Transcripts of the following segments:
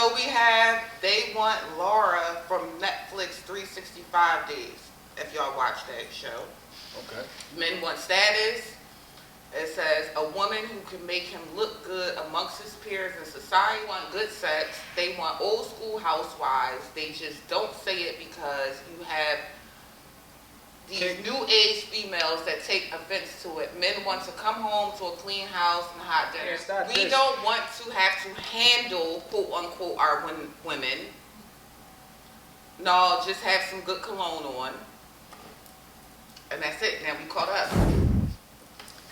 So they want Laura from Netflix 365 Days, if y'all watch that show. Okay. Men want status. It says a woman who can make him look good amongst his peers in society. Want good sex. They want old school housewives. They just don't say it because you have these new age females that take offense to it. Men want to come home to a clean house and hot dinner. We don't want to have to handle, quote unquote, our women. No, just have some good cologne on. And that's it. Now we caught up.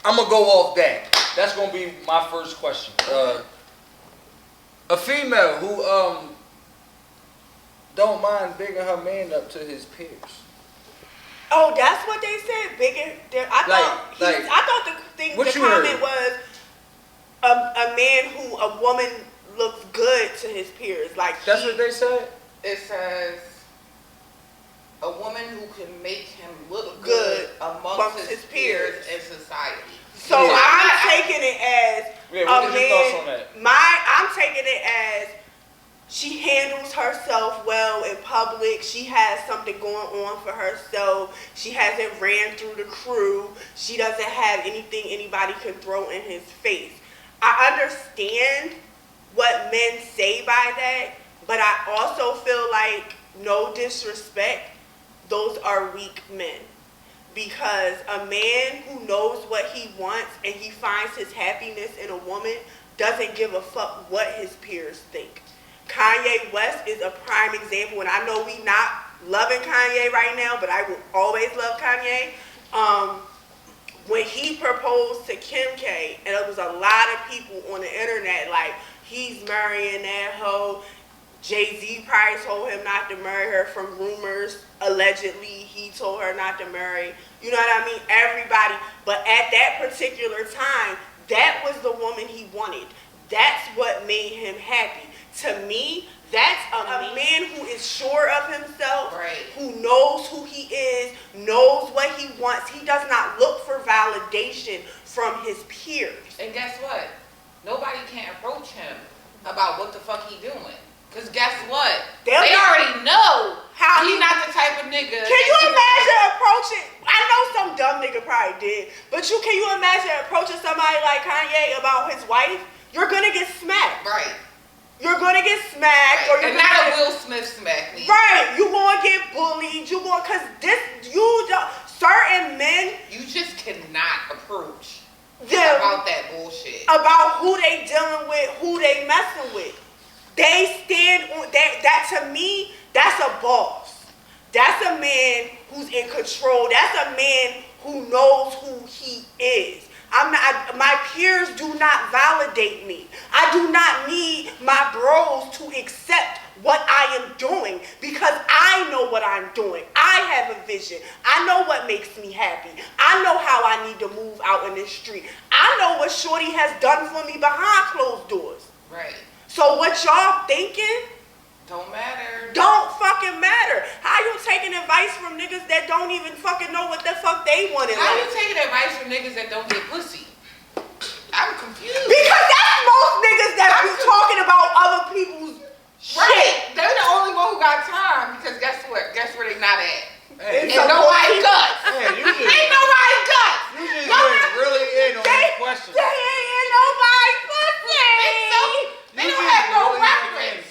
I'm going to go off that. That's going to be my first question. A female who don't mind bigging her man up to his peers. Oh, that's what they said. Bigger. I thought the comment was a man who a woman looks good to his peers. Like that's what they said. It says a woman who can make him look good amongst his peers in society. So I'm taking it as what are your thoughts on that? I'm taking it as she handles herself well in public. She has something going on for herself. She hasn't ran through the crew. She doesn't have anything anybody can throw in his face. I understand what men say by that, but I also feel like, no disrespect, those are weak men. Because a man who knows what he wants and he finds his happiness in a woman doesn't give a fuck what his peers think. Kanye West is a prime example, and I know we not loving Kanye right now, but I will always love Kanye. When he proposed to Kim K, and there was a lot of people on the internet like, he's marrying that hoe. Jay-Z probably told him not to marry her from rumors. Allegedly, he told her not to marry. You know what I mean? Everybody. But at that particular time, that was the woman he wanted. That's what made him happy. To me, that's a man who is sure of himself, right, who knows who he is, knows what he wants. He does not look for validation from his peers. And guess what? Nobody can approach him about what the fuck he doing. Because guess what? They already know how he's not the type of nigga. Can you imagine approaching? I know some dumb nigga probably did, but can you imagine approaching somebody like Kanye about his wife? You're gonna get smacked. Right. You're gonna get smacked, right. Or you're not a Will Smith smack me. Right. You gonna get bullied. Certain men. You just cannot approach them about that bullshit. About who they dealing with, who they messing with. They stand on that. To me, that's a boss. That's a man who's in control. That's a man who knows who he is. My peers do not validate me. I do not need my bros to accept what I am doing because I know what I'm doing. I have a vision. I know what makes me happy. I know how I need to move out in this street. I know what Shorty has done for me behind closed doors. Right. So what y'all thinking? Don't matter. Don't fucking matter. How you taking advice from niggas that don't even fucking know what the fuck they want in life? How you taking advice from niggas that don't get pussy? I'm confused. Because that's most niggas that be talking about other people's shit. They're the only one who got time because guess what? Guess where they not at? Hey, ain't nobody guts. Ain't nobody guts. You just went really in on the question. They ain't in nobody pussy. They don't have no reference.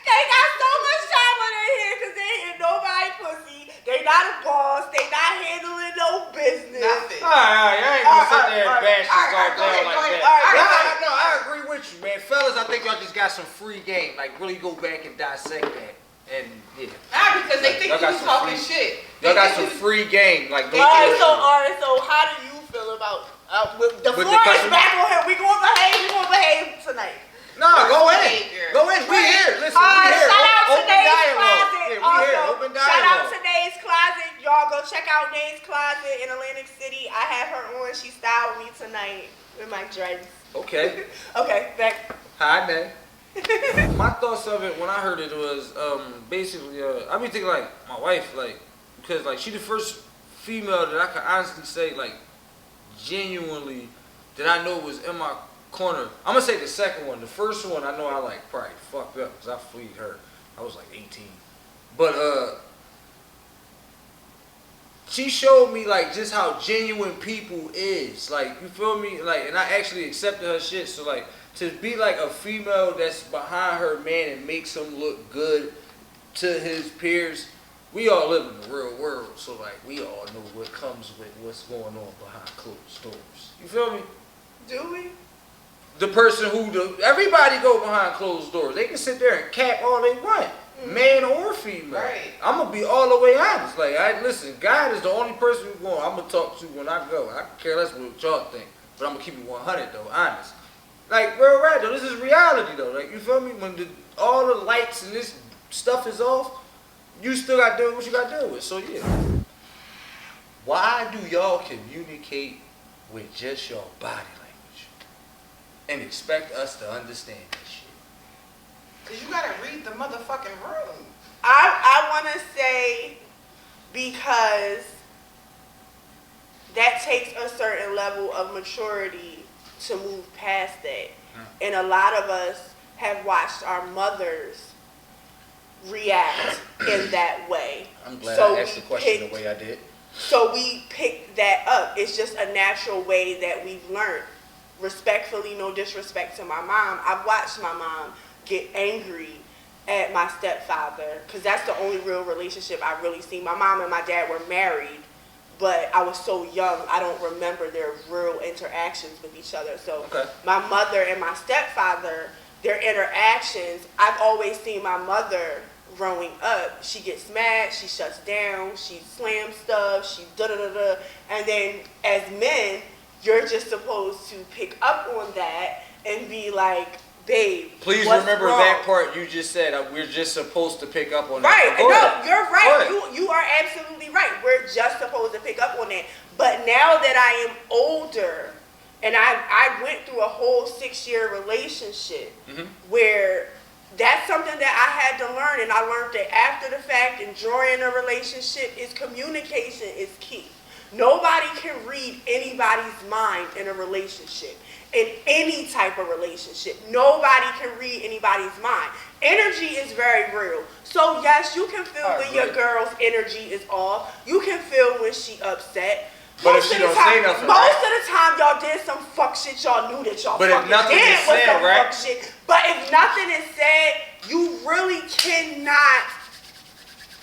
They got so much time on their hands because they ain't nobody pussy. They not a boss. They not handling no business. Nothing. All right. I ain't gonna sit there and bash this all down like that. No, I agree with you, man. Fellas, I think y'all just got some free game. Like, really go back and dissect that. And, yeah. Nah, because they think you talking shit. Y'all got some free game. Like, all right, so how do you feel about... the floor is back on him. We gonna behave tonight. No, go in. Go in. We here. Listen, we here. Shout out to Open Nate's dialogue. Closet. Yeah, we here. Open dialogue. Shout out to Nate's Closet. Y'all go check out Nate's Closet in Atlantic City. I have her on. She styled me tonight with my dress. Okay. Okay, back. Hi, Nate. My thoughts of it when I heard it was basically I be thinking like my wife, like, because like she the first female that I can honestly say like genuinely that I know was in my corner. I'm gonna say the second one. The first one, I know I like probably fucked up because I fleed her. I was like 18, but she showed me like just how genuine people is. Like, you feel me? Like, and I actually accepted her shit. So like, to be like a female that's behind her man and makes him look good to his peers. We all live in the real world, so like we all know what comes with what's going on behind closed doors. You feel me? Do we? The person everybody go behind closed doors. They can sit there and cap all they want, man or female. Right. I'm gonna be all the way honest. Like, listen, God is the only person I'm gonna talk to when I go. I care less what y'all think, but I'm gonna keep it 100 though, honest. Like, real rap though, this is reality though. Like, you feel me? When all the lights and this stuff is off, you still got to deal with what you got to deal with. So, yeah. Why do y'all communicate with just your body language and expect us to understand this shit? Because you got to read the motherfucking room. I want to say because that takes a certain level of maturity to move past that. And a lot of us have watched our mothers react in that way. I'm glad I asked the question the way I did. So we picked that up. It's just a natural way that we've learned. Respectfully, no disrespect to my mom. I've watched my mom get angry at my stepfather because that's the only real relationship I really seen. My mom and my dad were married, but I was so young, I don't remember their real interactions with each other. So my mother and my stepfather, their interactions, I've always seen my mother growing up. She gets mad, she shuts down, she slams stuff, she da-da-da-da. And then as men, you're just supposed to pick up on that and be like, babe, please remember wrong? that part you just said. We're just supposed to pick up on that. Right. No, you're right. You are absolutely right. We're just supposed to pick up on that. But now that I am older, and I went through a whole 6-year relationship where that's something that I had to learn, and I learned that after the fact, and during a relationship, is communication is key. Nobody can read anybody's mind in a relationship. In any type of relationship, nobody can read anybody's mind. Energy is very real. So yes, you can feel when your girl's energy is off. You can feel when she upset. But if she don't say nothing, most of the time y'all did some fuck shit y'all knew that y'all fucking did was some fuck shit. But if nothing is said, you really cannot.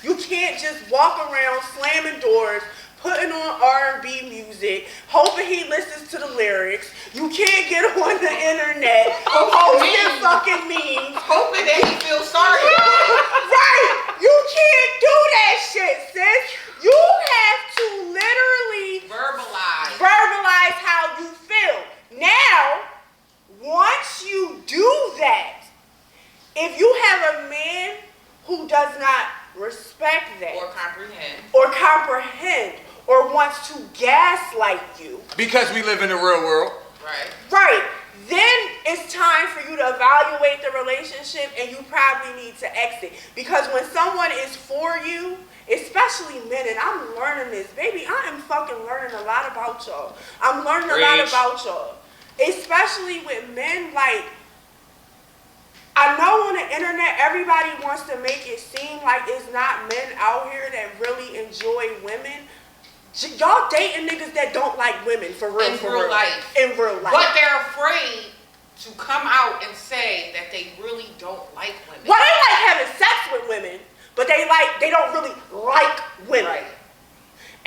You can't just walk around slamming doors, putting on R&B music, hoping he listens to the lyrics. You can't get on the internet, posting fucking memes, hoping that he feels sorry about it. Right! You can't do that shit, sis. You have to literally verbalize how you feel. Now, once you do that, if you have a man who does not respect that or comprehend or wants to gaslight you because we live in the real world, right, then it's time for you to evaluate the relationship, and you probably need to exit. Because when someone is for you, especially men, and I'm learning this, baby, I am fucking learning a lot about y'all. I'm learning a lot about y'all, especially with men. Like, I know on the internet, everybody wants to make it seem like it's not men out here that really enjoy women. Y'all dating niggas that don't like women for real. In real life. But they're afraid to come out and say that they really don't like women. Well, they like having sex with women, but they don't really like women. Right.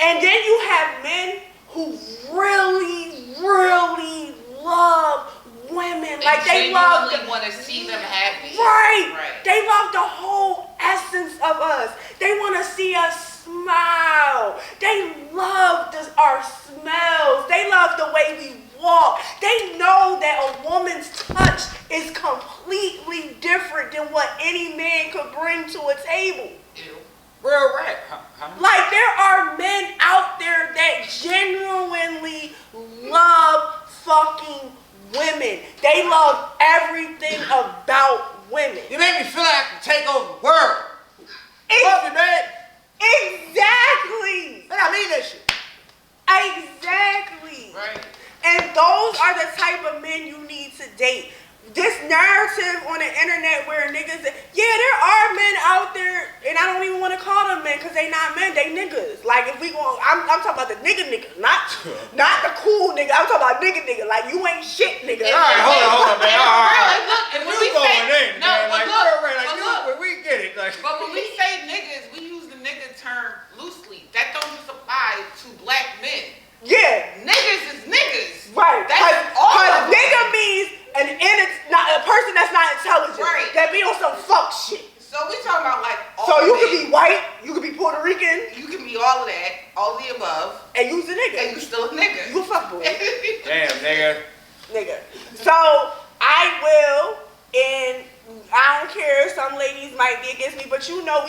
And then you have men who really, really love women. Like, they want to see them happy. Right. They love the whole essence of us. They want to see us smile. They love our smells. They love the way we walk. They know that a woman's touch is completely different than what any man could bring to a table. Real rap. Like, there are men out there that genuinely love fucking women. They love everything about women. You make me feel like I can take over the world. Love you, man. Exactly. Man, I mean that shit. Exactly. Right. And those are the type of men you need to even call them men because they not men, they niggas. Like if we go, I'm talking about the nigga, not the cool nigga. I'm talking about nigga. Like you ain't shit, nigga. All right, hold on, man. All right. And You going in, man. Like, look, we get it. Like, but when we say niggas, we use the nigga term loosely. That don't just apply to black men. Yeah. Niggas is niggas. Right. Because nigga means a person that's not intelligent. Right. That be on some fuck shit. So we talking about like all So you men. could be white, you could be Puerto Rican. You can be all of that, all of the above. And you's a nigga. And you still a nigga. You a fuckboy. damn, nigga. Nigga. So I will, and I don't care, some ladies might be against me, but you know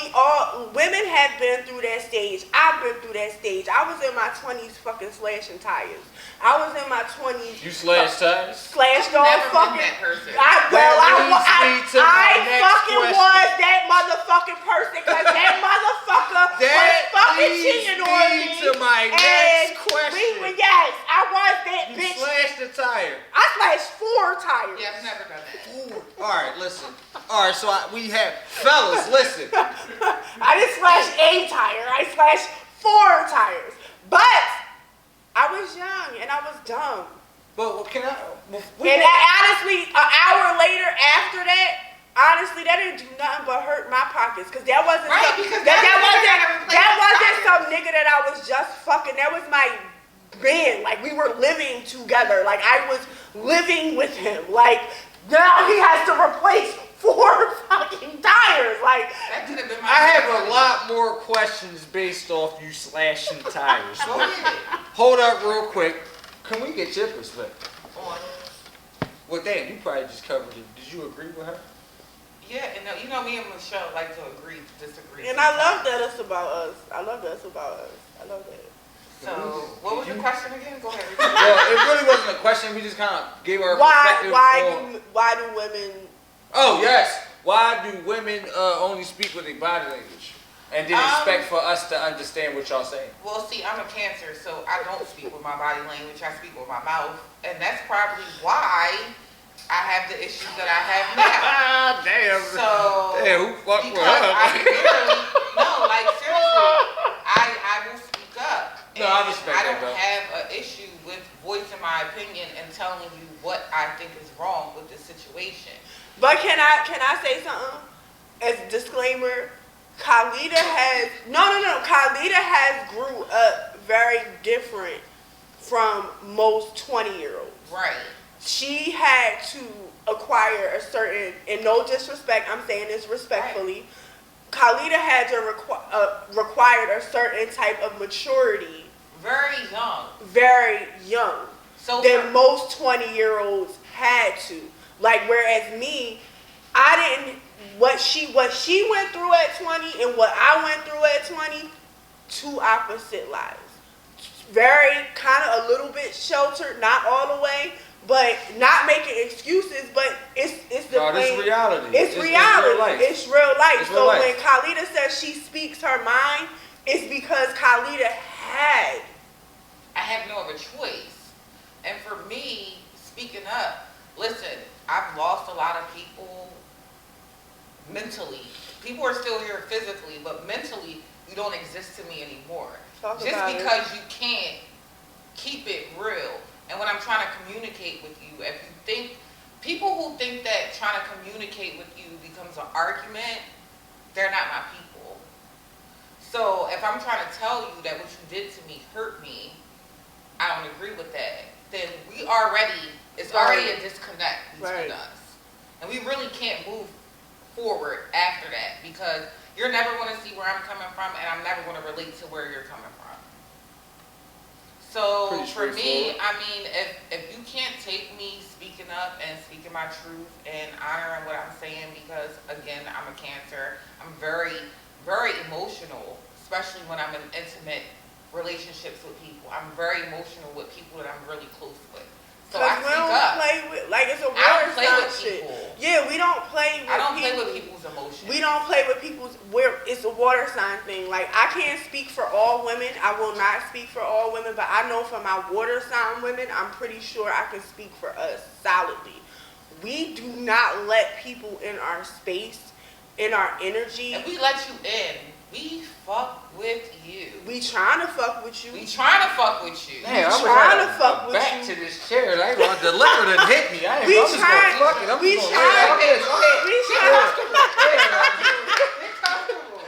women have been through that stage. I've been through that stage. I was in my 20s fucking slashing tires. I was in my 20s. You slashed tires? Slashed I've all never been fucking. that person. I fucking was that motherfucking person because that motherfucker was fucking cheating on me. To my next question. Yes, I was that You bitch. slashed the tire. I slashed 4 tires. Yeah, I've never done that. All right, listen. All right, so we have fellas. Listen. I didn't slash a tire. I slashed 4 tires. But I was young and I was dumb. But can I? And honestly, an hour later after that, honestly, that didn't do nothing but hurt my pockets. Cause that wasn't Right, some, because that tires. wasn't some nigga that I was just fucking. That was my man. Like we were living together. Like I was living with him. Like now he has to replace 4 fucking tires. Like That could have been my I have a grandmother. lot more questions based off you slashing tires. Go ahead. Hold up real quick. Can we get your perspective? On. Well, damn, you probably just covered it. Did you agree with her? Yeah, and you know me and Michelle like to agree to disagree. and I love that it's about us. I love that it's about us. I love that. So, what was the question again? Go ahead. Well, it really wasn't a question. We just kind of gave our perspective on... Why do women? Oh, yes. Why do women only speak with their body language? And then expect for us to understand what y'all saying? Well, see, I'm a Cancer, so I don't speak with my body language. I speak with my mouth. And that's probably why I have the issues that I have now. Damn. So, Damn, who fucked with because her? I literally, no, like seriously, I will speak up. No, I respect I that, don't though. have an issue with voicing my opinion and telling you what I think is wrong with the situation. But can I say something as a disclaimer? Khalida has Khalida has grew up very different from most 20-year-olds. Right. She had to acquire a certain, and no disrespect, I'm saying this respectfully, Khalida had to required a certain type of maturity. Very young. Very young. So Than most 20-year-olds had to. Like, whereas me, I didn't, what she went through at 20 and what I went through at 20, 2 opposite lives. Very, kind of a little bit sheltered, not all the way, but not making excuses, but it's the No, this reality. It's reality. It's real life. It's real So life. when Khalida says she speaks her mind, it's because Khalida had. I have no other choice. And for me, speaking up, listen, I've lost a lot of people mentally. People are still here physically, but mentally, you don't exist to me anymore. Talk Just about because you can't keep it real. And when I'm trying to communicate with you, if you think, people who think that trying to communicate with you becomes an argument, they're not my people. So if I'm trying to tell you that what you did to me hurt me, I don't agree with that, then it's already a disconnect between us. And we really can't move forward after that because you're never going to see where I'm coming from and I'm never going to relate to where you're coming from. So for me, I mean, if you can't take me speaking up and speaking my truth and honoring what I'm saying, because again, I'm a Cancer, I'm very, very emotional, especially when I'm in intimate relationships with people. I'm very emotional with people that I'm really close with. So I speak up. Play with, like it's a I don't water play sign with shit. people. Yeah, we don't play with I don't people. play with people's emotions. We don't play with people's, it's a water sign thing. Like, I can't speak for all women. I will not speak for all women, but I know for my water sign women, I'm pretty sure I can speak for us solidly. We do not let people in our space, in our energy. If we let you in, We fuck with you. We trying to fuck with you. We trying to fuck with you. Damn, We trying to fuck with back you. to this chair. I ain't gonna deliver it and hit me. I ain't We I'm just gonna trying- fuck it. I'm we just trying- gonna lay like this. We Get trying. comfortable.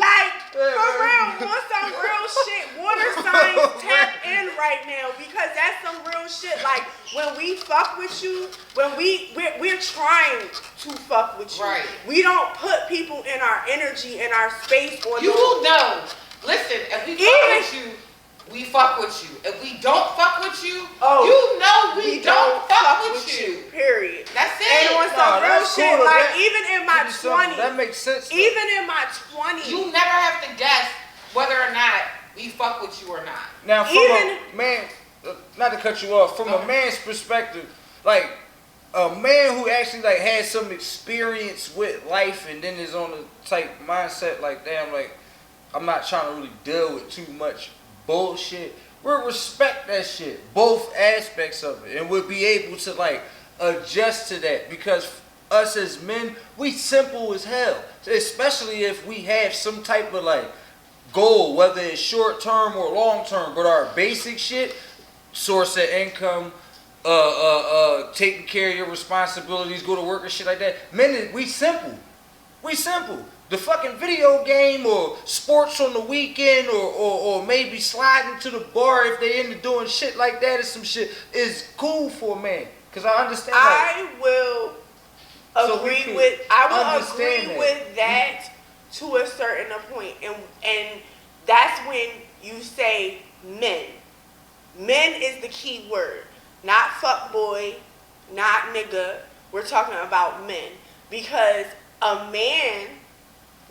Like, for real, want some real shit. Water signs tap in right now because that's some real shit. Like, when we fuck with you, when we're trying to fuck with you. Right. We don't put people in our energy, in our space, or You will know. Listen, if we fuck with you, we fuck with you. If we don't fuck with you, you know we don't fuck with you. Period. That's it. And on some real that's shit, cool. like That- even in my That 20s, makes sense. though. even in my 20s, You never have to guess whether or not we fuck with you or not. Now, from Even- a man, not to cut you off, from a man's perspective, like a man who actually like has some experience with life and then is on the type mindset like, damn, like I'm not trying to really deal with too much bullshit. We'll respect that shit, both aspects of it, and we'll be able to like adjust to that because us as men, we simple as hell, especially if we have some type of like goal, whether it's short term or long term, but our basic shit, source of income, taking care of your responsibilities, go to work and shit like that. Men, we simple. We simple. The fucking video game or sports on the weekend or maybe sliding to the bar if they into doing shit like that or some shit is cool for a man. Cause I understand I will So we agree can with. I will understand agree that. with that to a certain point, and that's when you say men. Men is the key word, not fuck boy, not nigga. We're talking about men because a man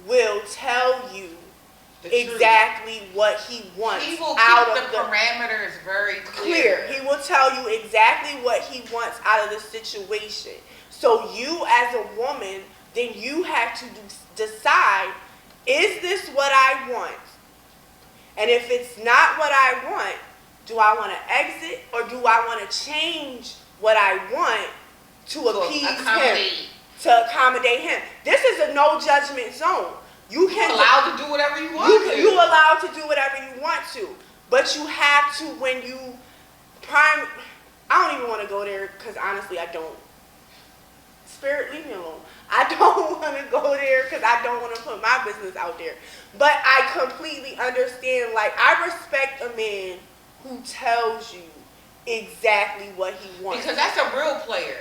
will tell you exactly what he wants. He will out keep of the parameters very clear. He will tell you exactly what he wants out of the situation. So you as a woman, then you have to decide, is this what I want? And if it's not what I want, do I want to exit or do I want to change what I want to appease him? To accommodate him. This is a no judgment zone. You're allowed to do whatever you want to. You're allowed to do whatever you want to. But you have to, when you I don't even want to go there because honestly I don't. Spirit, leave me alone. I don't want to go there because I don't want to put my business out there. But I completely understand, like, I respect a man who tells you exactly what he wants. Because that's a real player.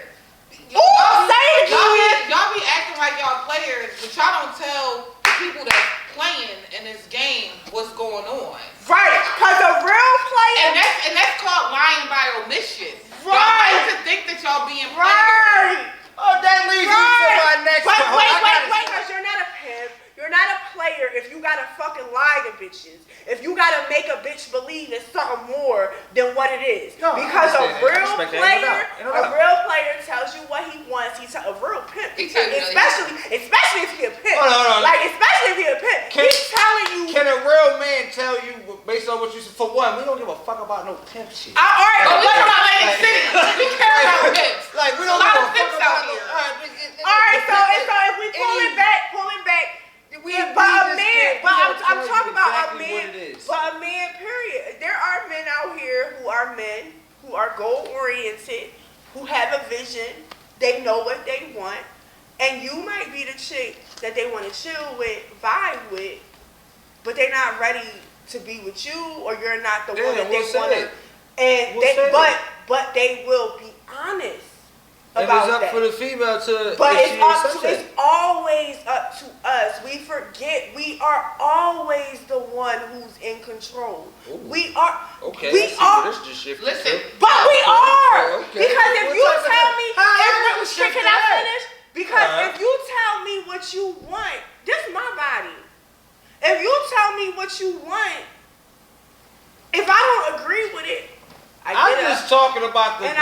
Y'all be acting like y'all players, but y'all don't tell people that's playing in this game what's going on. Right, because a real player. And that's called lying by omission. Right. Y'all like to think that y'all being players. Right. Oh, that leads me to my next But point. wait, because you're not a pimp. You're not a player if you gotta fucking lie to bitches. If you gotta make a bitch believe it's something more than what it is. No, because a real player, Ain't no doubt. a real player tells you what he wants. He's a real pimp. Especially if he's a pimp. Hold on. Like especially if he's a pimp. He's telling you. Can a real man tell you based on what you said? For one, we don't give a fuck about no pimp shit. All right, But we but- talking about Atlantic City. We care about pimps. Like we There's don't a lot give of a pimps fuck out about here. all right, so if we pulling back. I'm talking about a man. But a man, period. There are men out here who are goal oriented, who have a vision. They know what they want, and you might be the chick that they want to chill with, vibe with, but they're not ready to be with you, or you're not the one that they want to. And but they will be honest about it's up that. for the female to. But it's it's always up to us. We forget we are always the one who's in control. Ooh. We are. Okay. We are. Listen, But we are. Okay. Because if you tell me, shift can I finish? Because if you tell me what you want, this is my body. If you tell me what you want, if I don't agree with it, I'm just talking about the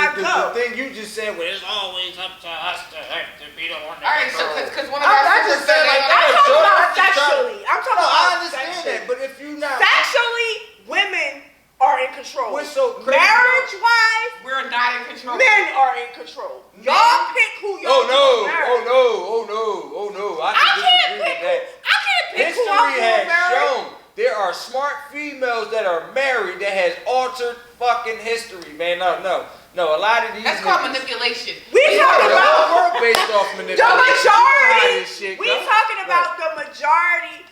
thing you just said. Well, it's always up to us to be the one all right, so because one of I our just sisters said said like that. I'm talking about I just sexually. I'm talking I about understand sexually. that, but if you not, Sexually, women are in control. We're so crazy. Marriage-wise, We're not in control. men are in control. Y'all pick who y'all Oh no! marry. Oh no! Oh no! Oh no! I I can't disagree pick with that. I can't smart females that are married that has altered fucking history, man. No. A lot of these. That's called manipulation. We talking the whole about world based off manipulation. the majority. Shit, We talking about the majority.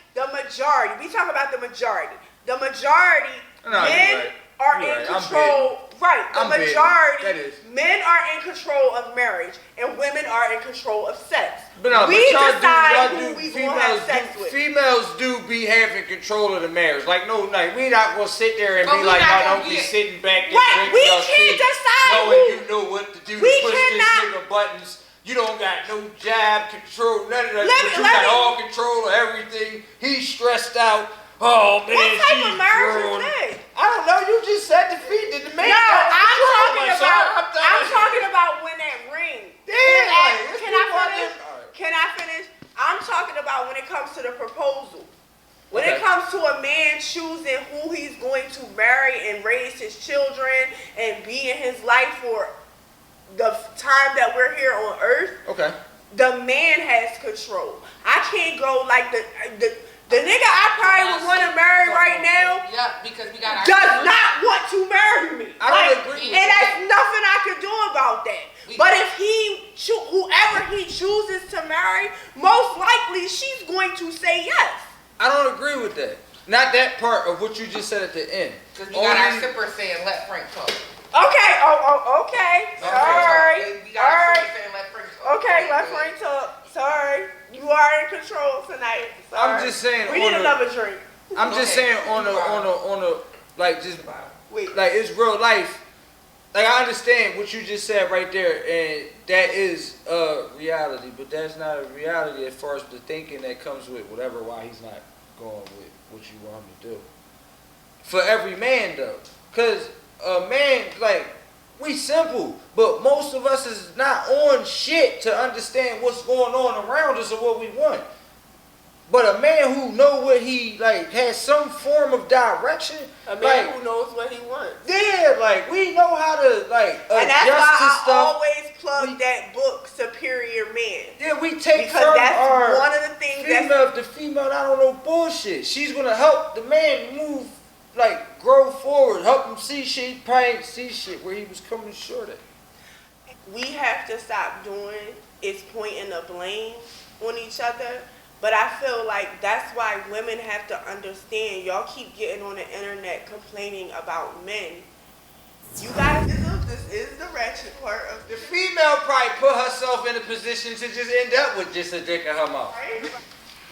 We talking about the majority. The majority. No, Men are You're in right. control. Right. The I'm big. majority. That is. Men are in control of marriage, and women are in control of sex. But no, we but decide y'all who do, we gonna have sex with. females do be having control of the marriage. Like, no, like, we not gonna sit there and But be we like, not oh, gonna don't be be- sitting back there. Right, we can't decide knowing who- you know what to do to we push cannot- this nigga buttons. You don't got no job control, none of that. Let But me- you let got me- all control of everything. He's stressed out. Oh, man, What type she's of marriage grown. is this? I don't know. You just said the feet. The man No, got I'm control, talking my son. about. I'm telling you. talking about when that ring. Yeah, Can like, I it's finish? Alright. Can I finish? I'm talking about when it comes to the proposal. When Okay. it comes to a man choosing who he's going to marry and raise his children and be in his life for the time that we're here on earth, Okay. the man has control. I can't go like the nigga I probably would want to marry right now Yeah, because we got our does not want to marry me. I don't Like, agree with and that. there's nothing I can do about that. But if whoever he chooses to marry, most likely she's going to say yes. I don't agree with that. Not that part of what you just said at the end. Because we got our Only- sipper saying let Frank talk. Okay. Okay. Sorry. We got our All sipper right. saying let Frank talk. Okay. Let Frank talk. Sorry. You are in control tonight. Sorry. I'm just saying. We need another drink. I'm just Okay. saying on a like just Wait. like it's real life. Like I understand what you just said right there, and that is reality, but that's not a reality as far as the thinking that comes with whatever why he's not going with what you want him to do. For every man though, cause a man like we simple, but most of us is not on shit to understand what's going on around us or what we want. But a man who know what he like has some form of direction. A man like, who knows what he wants. yeah, like we know how to like And that's adjust why to I stuff. always plug that book, Superior Man. Yeah, we take Because from that's our one of the things female. The female, I don't know bullshit. She's gonna help the man move, like grow forward, help him see shit. He probably ain't see shit where he was coming short at. we have to stop doing is pointing the blame on each other. But I feel like that's why women have to understand. Y'all keep getting on the internet complaining about men. You guys, this is the ratchet part of The female probably put herself in a position to just end up with just a dick in her mouth. right.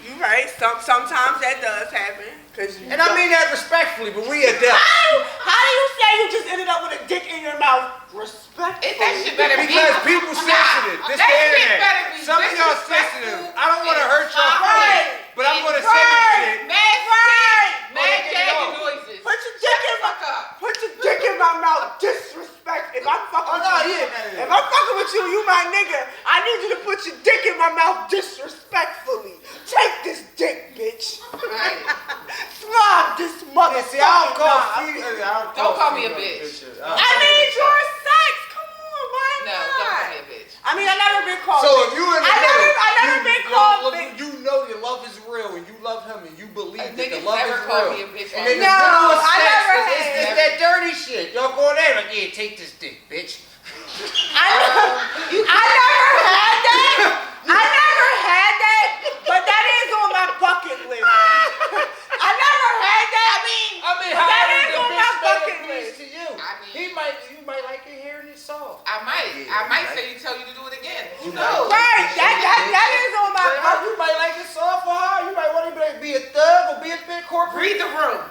You right. Sometimes that does happen. And I mean that respectfully, but we adults. How do you say you just ended up with a dick in your mouth? Respectfully. That shit better be. Because people sensitive. This that the shit internet. better be Some of y'all disrespectful sensitive. I don't want to hurt your Right. feelings, but I'm going to say this shit. Mad Right. Mad get it gagging off. noises. Put your dick in my Fuck up. Put your dick in my mouth. Disrespect. If I'm fucking Oh, with no, you, yeah. if I'm fucking with you, you my nigga. I need you to put your dick in my mouth disrespectfully. Take this dick, bitch. Right. Slide this mother. Yeah, see, I don't call Don't call me a females bitch. bitches. I need your sex. Come on, why No, not? don't call me a bitch. I mean, I never been called. So bitch. if you in the I never middle, been called bitch. you know your love is real and you love him and you believe A that the nigga love never is called real. me a bitch. And then No, the middle of I sex, never it's have. that dirty shit. Y'all going there like, yeah, take this dick, bitch. I never had that. I never had that, but that is on my bucket list. I never had that. I mean, But how that is is the on my bitch that bucket agrees list. to you? I mean- You might like it hearing it soft. I might Yeah, say tell you to do it again. Who You knows? might. Right, that is on my But bucket. you might like it soft for her. You might want to be a thug or be a bit corporate. Read the room.